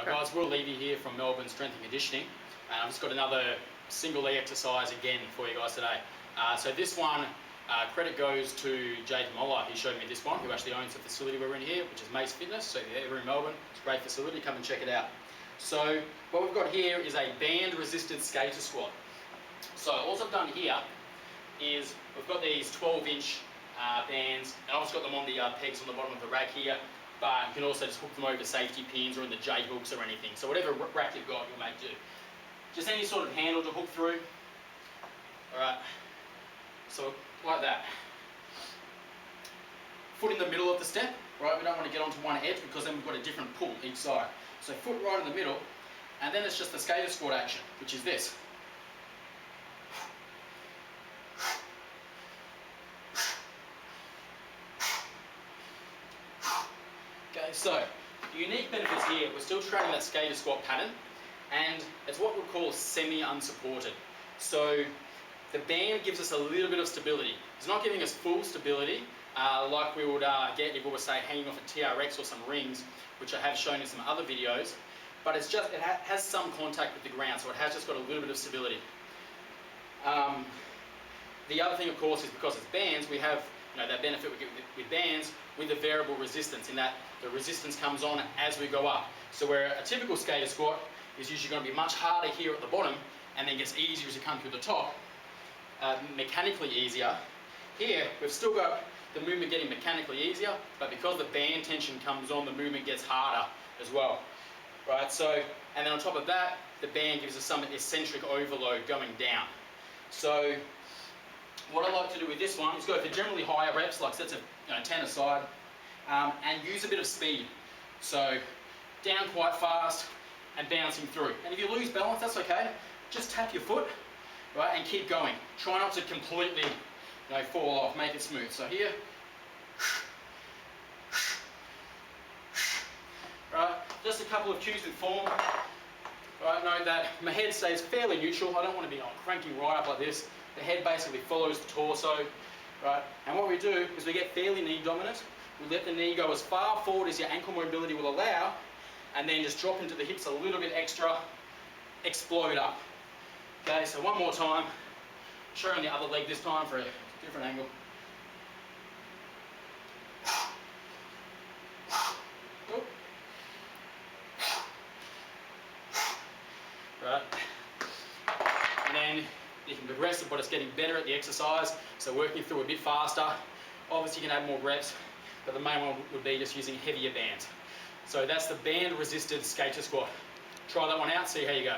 Guys, Will Levy here from Melbourne Strength and Conditioning, and I've just got another single leg exercise again for you guys today. So this one, credit goes to Jade Moller. He showed me this one, who actually owns the facility we're in here, which is Mace Fitness. So if you're ever in Melbourne, it's a great facility, come and check it out. So what we've got here is a band-resisted skater squat. So all I've done here is we've got these 12-inch bands, and I've just got them on the pegs on the bottom of the rack here, but you can also just hook them over safety pins or in the J hooks or anything. So whatever rack you've got, you'll make do. Just any sort of handle to hook through. Alright, so like that. Foot in the middle of the step, right? We don't want to get onto one edge because then we've got a different pull each side. So foot right in the middle, and then it's just the skater squat action, which is this. Okay, so the unique benefits here, we're still training that skater squat pattern, and it's what we call semi-unsupported. So the band gives us a little bit of stability. It's not giving us full stability like we would get if we were, say, hanging off a TRX or some rings, which I have shown in some other videos, but it's just, it has some contact with the ground, so it has just got a little bit of stability. The other thing, of course, is because it's bands, we have that benefit we get with bands with the variable resistance, in that the resistance comes on as we go up. So where a typical skater squat is usually going to be much harder here at the bottom and then gets easier as you come through the top, mechanically easier. Here, we've still got the movement getting mechanically easier, but because the band tension comes on, the movement gets harder as well. Right, so, and then on top of that, the band gives us some eccentric overload going down. So, what I like to do with this one is go for generally higher reps, like sets of 10 aside, and use a bit of speed. So, down quite fast and bouncing through. And if you lose balance, that's okay. Just tap your foot, right, and keep going. Try not to completely fall off, make it smooth. So here, right, just a couple of cues with form. Right, note that my head stays fairly neutral. I don't want to be cranking right up like this. The head basically follows the torso, right? And what we do is we get fairly knee dominant. We let the knee go as far forward as your ankle mobility will allow, and then just drop into the hips a little bit extra, explode up. Okay, so one more time. Show on the other leg this time for a different angle. Right, and then you can progress it, but it's getting better at the exercise, so working through a bit faster. Obviously you can add more reps, but the main one would be just using heavier bands. So that's the band resisted skater squat. Try that one out, see how you go.